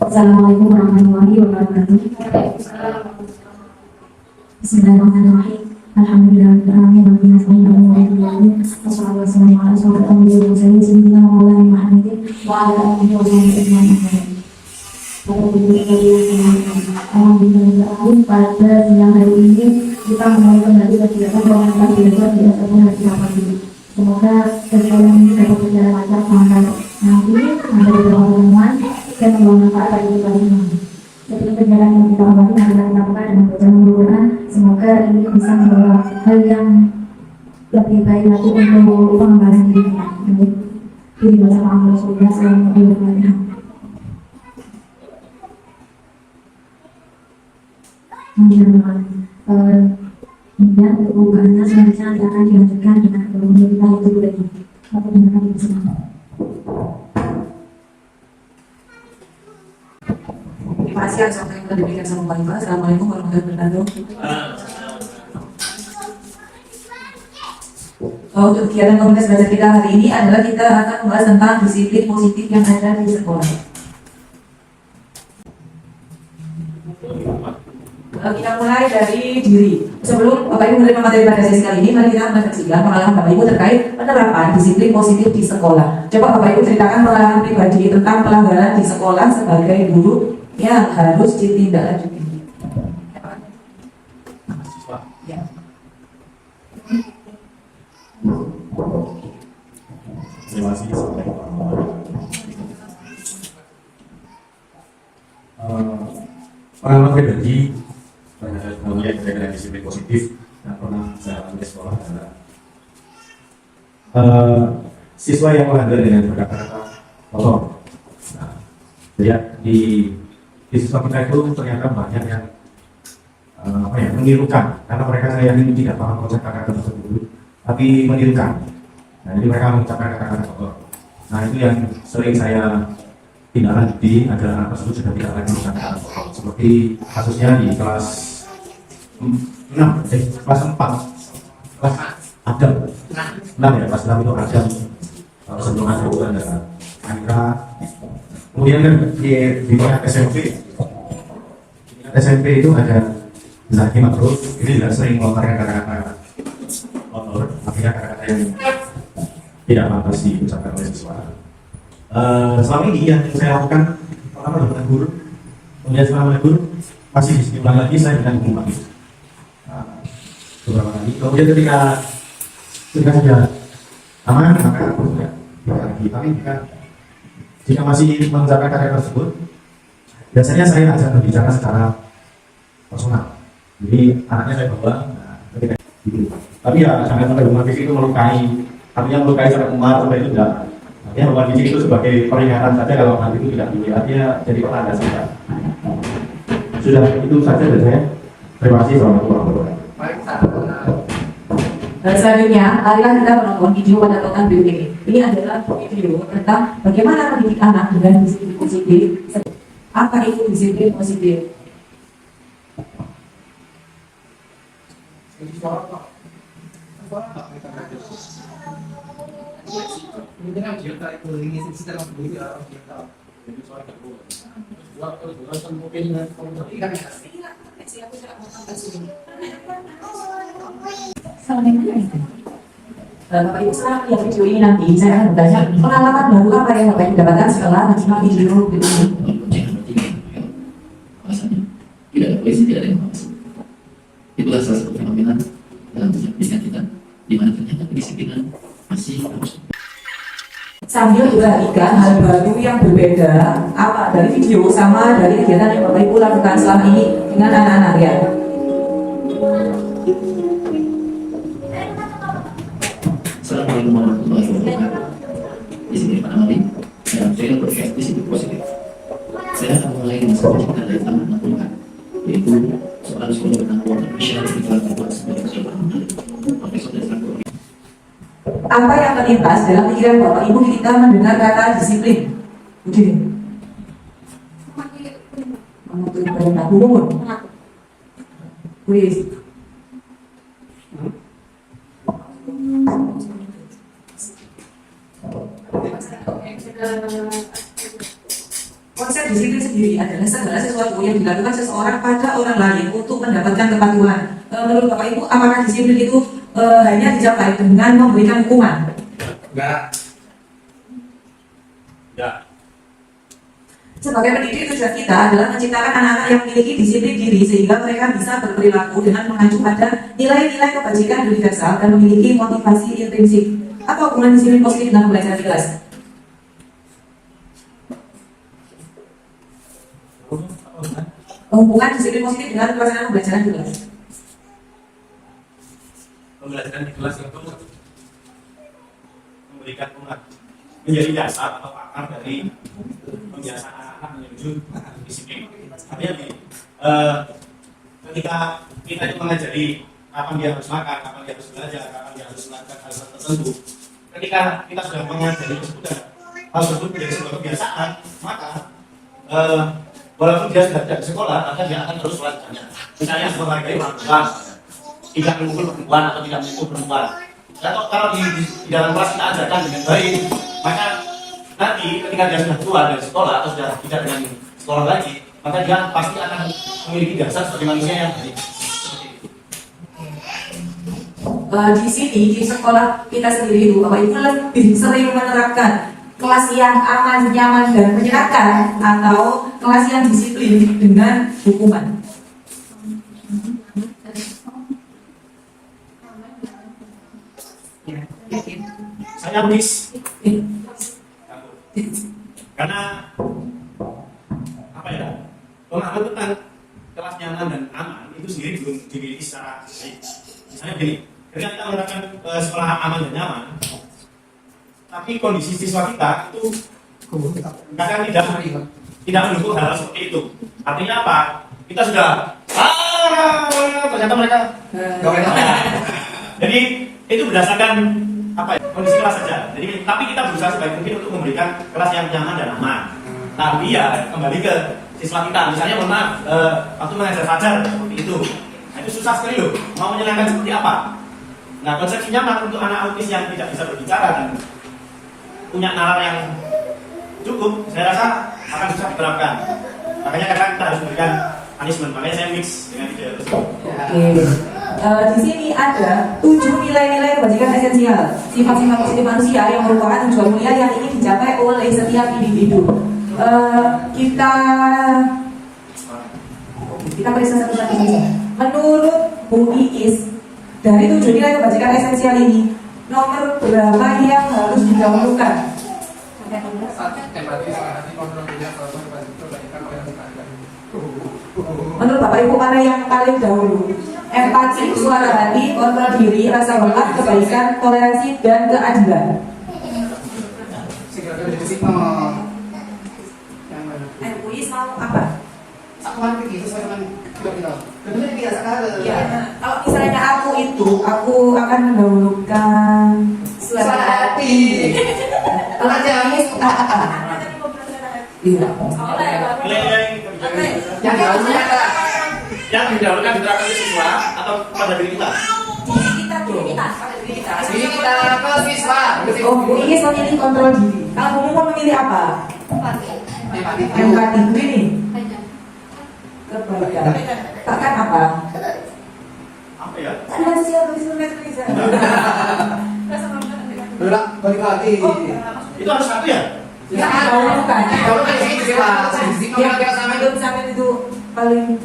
Assalamualaikum warahmatullahi wabarakatuh. Bismillahirrahmanirrahim. Alhamdulillahirrahmanirrahim. Wassalatu wassalamu ala asyrofil anbiya'i wal mursalin sayyidina wa maulana Muhammadin wa ala alihi wa sahbihi ajma'in. Alhamdulillah, pada siang hari ini kita mulai kembali kegiatan pengamatan belajar di SMK Negeri 8. Semoga kegiatan ini dapat berjalan lancar sampai nanti ada beberapa pertemuan dan membawa manfaat bagi kita semua. Seperti perjalanan yang kita awali adalah dilakukan dengan bacaan Al-Quran. Semoga ini bisa membawa hal yang lebih baik lagi untuk pengembangan diri kita. Jadi baca Muhammad Rasulullah SAW. Kemudian untuk pembukaannya selanjutnya nanti akan dilanjutkan dengan guru kita yaitu Bu Deni. Aku dengarkan di sini. Terima kasih atas waktu yang telah diberikan sama Pak Ibu. Assalamualaikum warahmatullahi wabarakatuh. Untuk kegiatan komunitas belajar kita hari ini adalah kita akan membahas tentang disiplin positif yang ada di sekolah. Kita mulai dari diri. Sebelum Bapak Ibu menerima materi pada sesi kali ini, mari kita menyaksikan pengalaman Bapak Ibu terkait penerapan disiplin positif di sekolah. Coba Bapak Ibu ceritakan pengalaman pribadi tentang pelanggaran di sekolah sebagai guru yang harus ditindaklanjuti. Ya. Terima kasih. Pengalaman pribadi mempunyai dengan disiplin positif yang pernah saya alami di sekolah adalah siswa yang melanggar dengan berkata-kata kotor. Nah, lihat di siswa kita itu ternyata banyak yang menirukan, karena mereka saya yakin tidak paham konsep kata-kata tersebut, tapi menirukan. Nah, jadi mereka mengucapkan kata-kata kotor. Nah, itu yang sering saya tindak lanjuti agar anak tersebut sudah tidak lagi mengucapkan kata kotor. Seperti kasusnya di kelas 4, kelas Adam 6 ya, kelas 6 itu Adam, sebelum Adam itu ada Aira. Kemudian di tingkat SMP itu ada Zaki Makruf. Ini juga sering melontarkan kata-kata kotor, artinya kata-kata yang tidak pantas diucapkan oleh siswa. Selama ini yang saya lakukan pertama dengan guru, kemudian selama guru masih diulang lagi saya dengan guru lagi beberapa kali. Kemudian ketika sudah aman maka ya lagi. Tapi jika masih mengucapkan kata tersebut, biasanya saya ajak berbicara secara personal. Jadi anaknya saya bawa, ketika gitu. Tapi ya jangan sampai rumah fisik itu melukai, artinya melukai sampai memar sampai itu enggak. Ya rumah fisik itu sebagai peringatan saja, kalau nanti itu tidak dilihatnya jadi pertanda saja. Sudah itu saja dari saya. Terima kasih. Assalamualaikum warahmatullahi wabarakatuh. Dan selanjutnya, marilah kita menonton video pada tonton berikut ini. Ini adalah video tentang bagaimana mendidik anak dengan disiplin positif. Apa itu disiplin positif? Bapak Ibu, setelah melihat video ini nanti saya akan bertanya pengalaman baru apa yang Bapak Ibu dapatkan setelah menyimak video ini. Alasannya tidak ada polisi, tidak ada yang mengawasi. Itulah salah satu fenomena dalam pendidikan kita, di mana ternyata kedisiplinan masih harus. Sambil memperhatikan hal baru yang berbeda apa dari video sama dari kegiatan yang Bapak Ibu lakukan selama ini dengan anak-anak ya. Assalamualaikum warahmatullahi wabarakatuh. Di sini Pak Amali, dan saya berkait disiplin positif. Saya akan mulai dengan sebuah cerita dari tahun 60-an, yaitu soal sekolah penangguhan Indonesia di Kalkuan sebagai seorang profesor dan aktor. Apa yang terlintas dalam pikiran Bapak Ibu ketika mendengar kata disiplin? Begini. Mengatur perintah umum. Wih. Konsep disiplin sendiri adalah segala sesuatu yang dilakukan seseorang pada orang lain untuk mendapatkan kepatuhan. Menurut Bapak Ibu, apakah disiplin itu hanya dicapai dengan memberikan hukuman? Enggak. Ya. Sebagai pendidik, tujuan kita adalah menciptakan anak-anak yang memiliki disiplin diri sehingga mereka bisa berperilaku dengan mengacu pada nilai-nilai kebajikan universal dan memiliki motivasi intrinsik. Apa hubungan disiplin positif dengan pembelajaran di kelas? Hubungan disiplin positif dengan pelaksanaan pembelajaran di kelas. Pembelajaran di kelas itu memberikan menjadi dasar atau akar dari pembiasaan anak-anak menuju disiplin. Artinya ketika kita itu mengajari kapan dia harus makan, kapan dia harus belajar, kapan dia harus melakukan hal tertentu. Ketika kita sudah mengajari tersebut, hal tersebut menjadi sebuah kebiasaan, maka walaupun dia sudah tidak di sekolah, maka dia akan terus melakukannya. Misalnya menghargai orang tua, tidak memukul perempuan atau tidak memukul perempuan. Atau kalau di dalam kelas kita ajarkan dengan baik, maka nanti ketika dia sudah keluar dari sekolah atau sudah tidak dengan sekolah lagi, maka dia pasti akan memiliki dasar sebagai manusia yang baik. Di sini di sekolah kita sendiri itu Bapak Ibu lebih sering menerapkan kelas yang aman, nyaman dan menyenangkan atau kelas yang disiplin dengan hukuman. Saya miss karena apa ya, pemahaman tentang kelas nyaman dan aman itu sendiri belum dimiliki secara baik. Misalnya begini, ketika kita menerapkan sekolah aman dan nyaman, tapi kondisi siswa kita itu kadang tidak mendukung hal seperti itu. Artinya apa? Kita sudah ternyata mereka jadi itu berdasarkan apa ya, kondisi kelas saja. Jadi tapi kita berusaha sebaik mungkin untuk memberikan kelas yang nyaman dan aman. Tapi ya kembali ke siswa kita. Misalnya mohon maaf, waktu mengajar fajar seperti itu. Nah, itu susah sekali loh. Mau menyenangkan seperti apa? Nah, konsepsi nyaman untuk anak autis yang tidak bisa berbicara dan punya nalar yang cukup, saya rasa akan susah diterapkan. Makanya kadang kita harus memberikan punishment. Makanya saya mix dengan ide tersebut. Di sini ada 7 nilai-nilai kebajikan esensial, sifat-sifat positif manusia yang merupakan tujuan mulia yang ingin dicapai oleh setiap individu. Kita periksa satu-satu saja. Menurut Bu Iis, dari 7 nilai kebajikan esensial ini, nomor berapa yang harus didahulukan? Menurut Bapak Ibu, mana yang paling dahulu? Empati, suara hati, kontrol diri, rasa hormat, kebaikan, toleransi, dan keadilan. MUI mau apa? Ya, kalau misalnya aku akan mendahulukan suara hati. Kalau jamis, iya. Yang didahulukan diterapkan ke siswa atau pada diri kita? Diri kita ke siswa. Oh, Bu Iis memilih kontrol diri. Kalau Bu Mumun memilih apa? Empati. Bu ini? Kebaikan. Bahkan apa? Apa ya? Balik lagi. Itu harus satu ya? Ya, dahulukan. Kalau Sampai itu paling.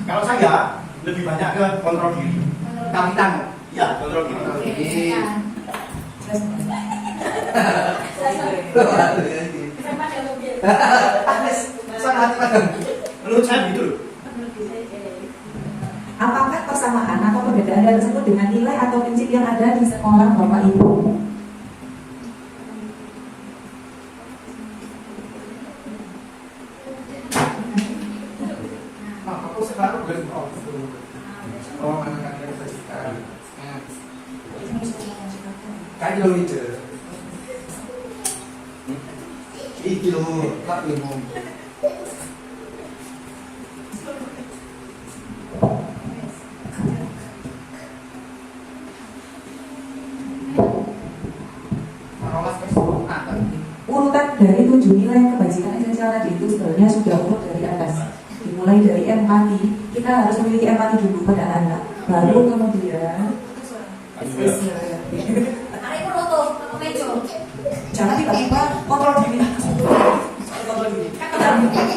Kalau saya lebih banyak ke kontrol diri. Iya, kontrol diri. Menurut saya gitu loh. Apakah persamaan atau perbedaan hal tersebut dengan nilai atau prinsip yang ada di sekolah Bapak Ibu? Urutan dari 7 7 nilai kebajikan esensial tadi itu sebenarnya sudah urut dari atas. Dimulai dari empati, kita harus memiliki empati dulu pada anak, baru kemudian jangan tiba-tiba kontrol diri. Kita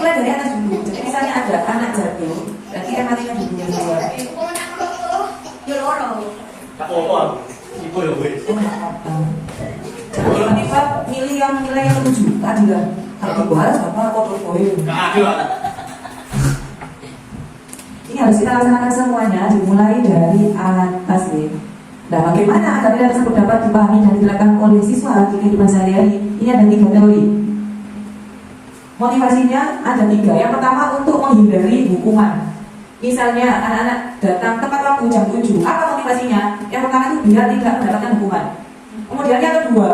mulai dari atas dulu. Jadi misalnya ada anak jatuh, berarti empatinya dulu yang keluar. Jangan tiba-tiba nilai yang 7 keadilan. Kalau bahas apa kontrol poin. Ini harus kita laksanakan semuanya, dimulai dari atas ya. Nah, bagaimana agar nilai tersebut dapat dipahami dan diterapkan oleh siswa di kehidupan sehari-hari? Ini ada 3 teori. Motivasinya ada 3. Yang pertama untuk menghindari hukuman. Misalnya anak-anak datang tepat waktu jam 7. Apa motivasinya? Yang pertama itu biar tidak mendapatkan hukuman. Kemudian yang kedua,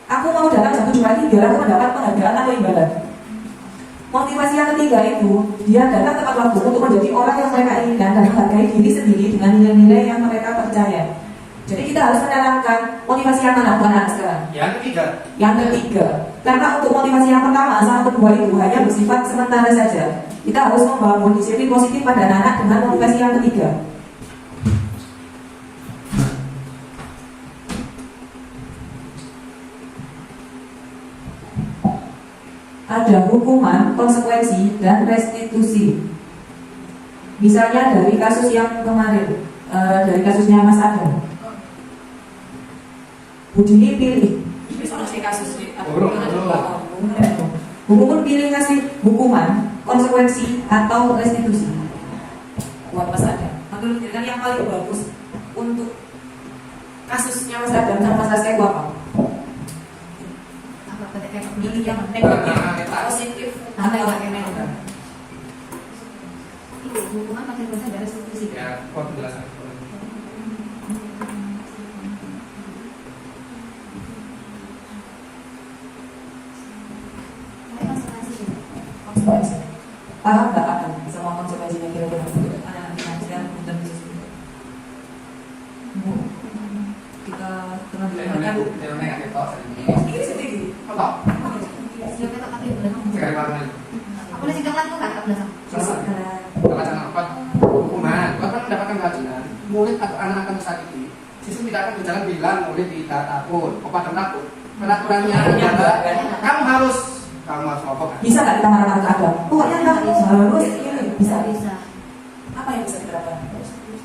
aku mau datang jam 7 lagi biar aku mendapat penghargaan atau imbalan. Motivasi yang ketiga itu dia datang tepat waktu untuk menjadi orang yang mereka inginkan dan menghargai diri sendiri dengan nilai-nilai yang mereka percaya. Jadi kita harus menanamkan motivasi yang mana bukan anak sekarang. Yang ketiga, karena untuk motivasi yang pertama sama kedua itu hanya bersifat sementara saja. Kita harus membangun disiplin positif pada anak-anak dengan motivasi yang ketiga. Ada hukuman, konsekuensi, dan restitusi. Misalnya dari kasus yang kemarin, dari kasusnya Mas Adam. Budini pilih. Hukuman pilih kasih hukuman, konsekuensi, atau restitusi. Buat Mas Adam. Menurut kalian yang paling bagus untuk kasusnya Mas Adam sama Mas Aska itu apa? Pilih yang negatif, positif, atau yang negatif. Hukuman makin besar dari restitusi. Ya, kok penjelasan. Konsekuensi. Paham nggak akan semua konsekuensinya kira-kira? Anak-anak finansial dan bisnis. Kita pernah dilakukan. Ini sedikit. Hukuman, kan mendapatkan keadilan. Murid atau anak akan tersakiti, siswa tidak akan berjalan bilang murid tidak takut, apa takut. Peraturannya adalah kamu harus ngomong. Bisa nggak kita marah-marah ke Adam? Pokoknya nggak harus ini bisa. Apa yang bisa diterapkan?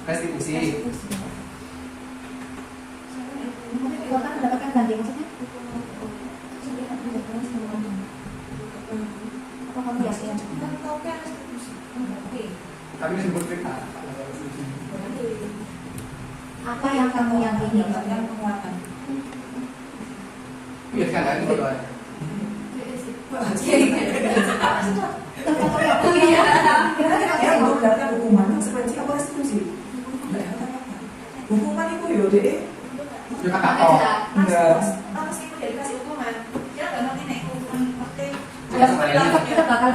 Restitusi. Akan mendapatkan ganti maksudnya? Apa kamu yakin? Kami disebut kita. Apa yang kamu yakini? Penguatan. Iya kan, ini berdoa. Ya, mau mendapatkan hukuman, konsekuensi apa restitusi? Hukuman itu ya, deh. Ya kata kok. Enggak. Meskipun dia dikasih hukuman, dia nggak ngerti nih hukuman pasti. Kita bakal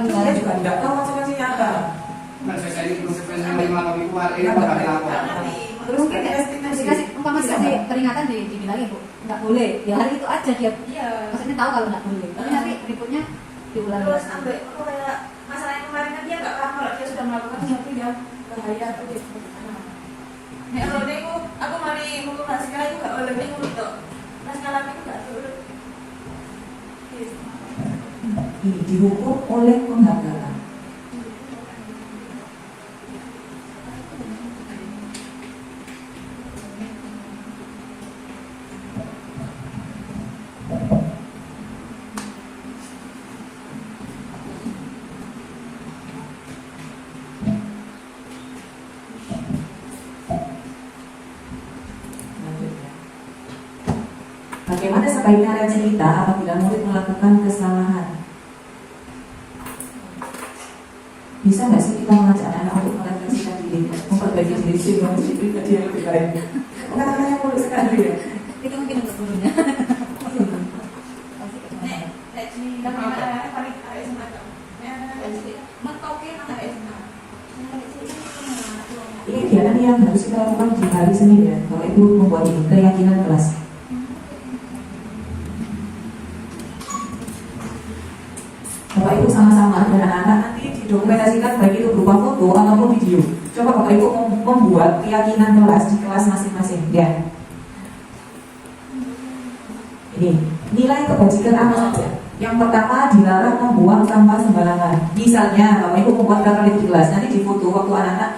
dia juga tidak tahu konsekuensinya apa. Nah, saya ini konsekuensi menerima kami keluar ini bakal dilapor. Terus dikasih umpama dikasih peringatan dibilangin bu, nggak boleh. Ya hari itu aja dia. Maksudnya tahu kalau nggak boleh. Tapi nanti berikutnya diulangi. Terus sampai kayak masalah yang kemarin kan dia nggak paham kalau dia sudah melakukan sesuatu yang bahaya atau dia nek kalau dia aku mari hukum naskah itu nggak boleh bingung itu naskah lagi itu nggak boleh Ini dihukum oleh penghargaan. Bagaimana sebaiknya reaksi kita apabila murid melakukan kesalahan? Bisa nggak sih kita mengajak anak untuk merefleksikan diri, memperbaiki diri sehingga pribadi yang lebih baik? Kata-katanya mulus sekali ya. Itu mungkin untuk gurunya. Ini kegiatan yang harus kita lakukan di hari Senin ya. Kalau itu membuat ini keyakinan kelas. Bapak Ibu sama-sama dan anak-anak nanti didokumentasikan baik itu berupa foto ataupun video. Coba Bapak Ibu membuat keyakinan kelas di kelas masing-masing. Ya. Ini nilai kebajikan apa saja? Yang pertama dilarang membuang sampah sembarangan. Misalnya Bapak Ibu membuat berapa di kelas, nanti difoto waktu anak-anak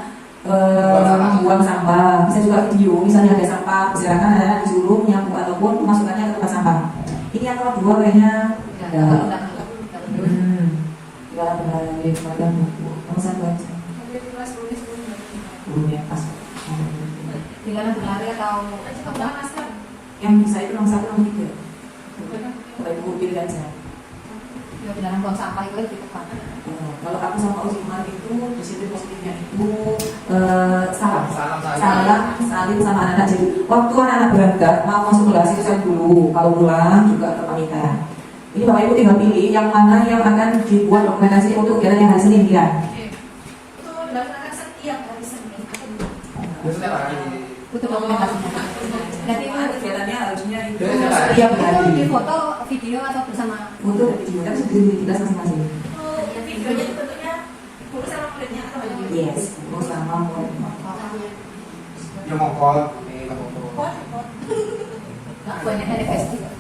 membuang sampah, bisa juga video. Misalnya ada sampah berserakan, anak-anak disuruh menyapu ataupun memasukkannya ke tempat sampah. Ini yang kedua kayaknya dalam berbagai macam buku, pemesan baca. Gurunya pas. Tinggal berlari atau Yang bisa itu nomor 1, nomor 3. Bapak Ibu pilih aja. ya dalam buang sampah itu lebih tepat. Kalau aku sama Pak Uzi kemarin itu disiplin positifnya itu salam salim sama anak-anak. Jadi waktu anak-anak berangkat mau masuk kelas itu saya dulu, kalau pulang juga kepamitan. Ini Bapak Ibu tinggal pilih yang mana yang akan dibuat dokumentasi untuk kegiatan yang hari Senin ya. Itu dilaksanakan setiap hari Senin. Biasanya lagi. Butuh dokumentasi. Nanti itu Kegiatannya harusnya itu Setiap itu di foto, video atau bersama. untuk video kan sendiri di kelas masing-masing. Videonya itu bentuknya guru sama muridnya atau bagaimana? Yes, terus sama murid. Ya mau call, nggak foto. Nggak banyak dari festival.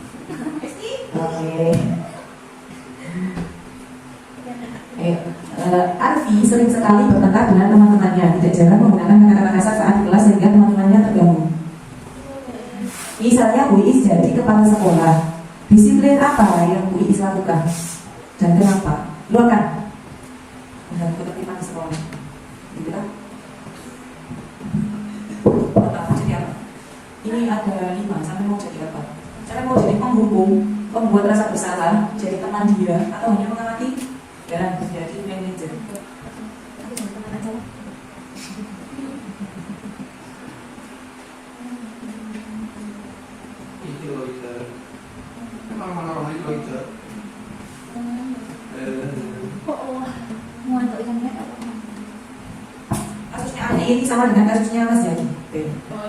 Oke. Arfi sering sekali bertengkar dengan teman-temannya, tidak jarang menggunakan kata-kata kasar saat di kelas sehingga teman-temannya terganggu. Misalnya Bu Iis jadi kepala sekolah, disiplin apa yang Bu Iis lakukan dan kenapa? Luarkan. Dan ketertiban di sekolah. Gitu kan? Kenapa jadi apa? Ini ada 5 sampai mau jadi apa? Sampai mau jadi penghukum, membuat rasa bersalah, jadi teman dia, atau hanya mengamati dan menjadi manajer. Ini loh itu. Emang mana orang itu itu. Mau untuk ikannya apa? Kasusnya Ani ini sama dengan kasusnya Mas Yaki.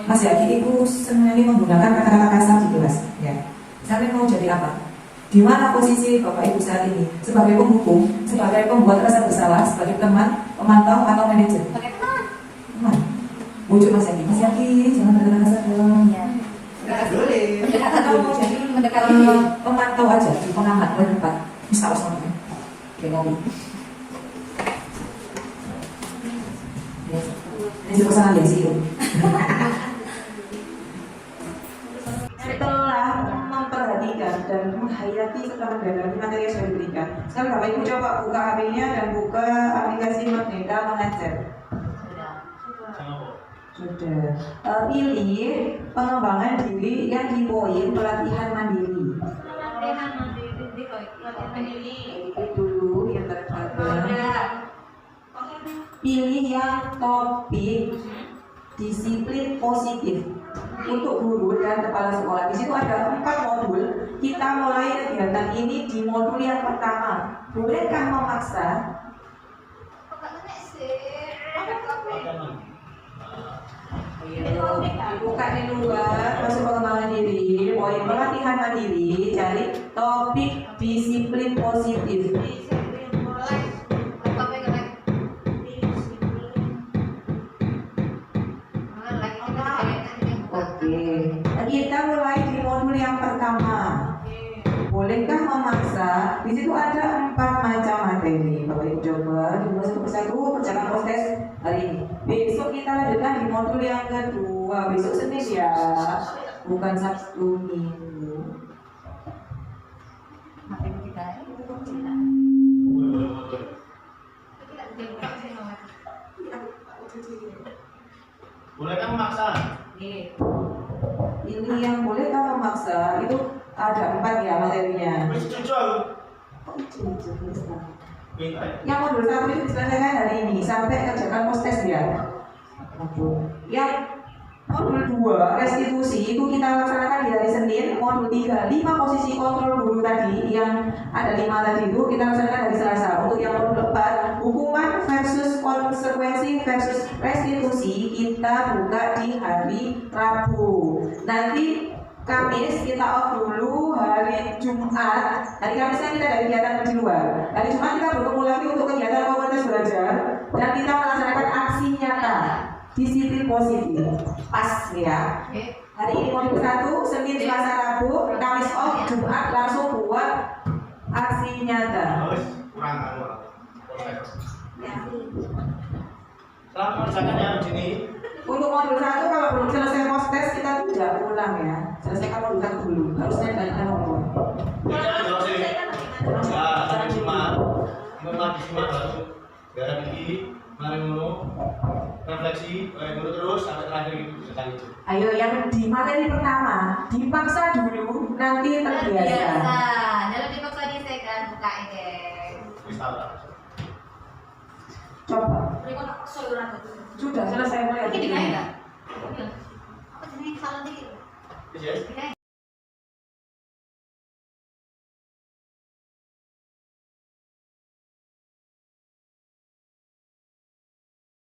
Mas Yaki itu sebenarnya menggunakan kata-kata kasar di kelas. Ya. Sampai mau jadi apa? Di mana posisi Bapak Ibu saat ini? Sebagai penghukum, sebagai pembuat rasa bersalah, sebagai teman, pemantau atau manajer? Pakai teman. Teman. Wujud Mas Yaki. Mas Yaki, jangan berkata kasar dong. Ya. Nggak boleh. Atau mau jadi Mendekati. pemantau aja, di pengamat, di tempat. Bisa usah. Kayak ngomong. Ini pesanan ya sih. Setelah memperhatikan dan menghayati serta mendalami materi yang sudah diberikan, sekarang Bapak Ibu coba buka HP-nya dan buka aplikasi Merdeka Mengajar. Sudah. Pilih pengembangan diri yang di poin pelatihan mandiri. Pilih dulu yang terbaik. Pilih yang topik disiplin positif untuk guru dan kepala sekolah. Di situ ada 4 modul. Kita mulai kegiatan ini di modul yang pertama. Bolehkah memaksa? Buka di luar, masuk pengembangan diri, poin pelatihan mandiri, cari topik disiplin positif. Oke, kita mulai di modul yang pertama. Bolehkah memaksa? Di situ ada 4 macam materi. Bapak Ibu coba dibuat satu persatu, kerjakan proses hari ini. Besok kita lanjutkan di modul yang kedua. Besok Senin ya, bukan Sabtu Minggu. Bolehkah memaksa? Ini yang bolehkah memaksa itu ada 4 ya materinya. Yang modul 1 itu diselesaikan hari ini sampai kerjakan post test ya. Yang modul 2 restitusi itu kita laksanakan di hari Senin. Modul 3 5 posisi kontrol guru tadi yang ada 5 tadi itu kita laksanakan hari Selasa. Untuk yang modul 4 hukuman versus konsekuensi versus restitusi kita buka di hari Rabu. Nanti Kamis kita off dulu, hari Jumat, hari Kamisnya kita ada kegiatan di luar. Hari Jumat kita bertemu lagi untuk kegiatan komunitas belajar dan kita melaksanakan aksi nyata, disiplin positif. Pas ya. Hari ini modul 1, Senin, Selasa, Rabu, Kamis off, Jumat langsung buat aksi nyata. Kurang Ya. Selamat mengerjakan ya di sini. Untuk modul 1 kalau belum selesai post test kita tidak pulang ya. Selesaikan modul 1 dulu. Harusnya dan nomor. Nah, sampai Jumat, lagi Jumat baru gara ini, mari ngono, refleksi, ngono terus sampai terakhir itu bisa lanjut. Ayo yang di materi pertama dipaksa dulu, nanti terbiasa. Dalam dipaksa di sekan buka ini. Wis tahu tak? Coba. Mereka tak sayuran itu. Sudah selesai mulai. Ini dikai enggak? Apa jenis salah di? Yes. Dikai.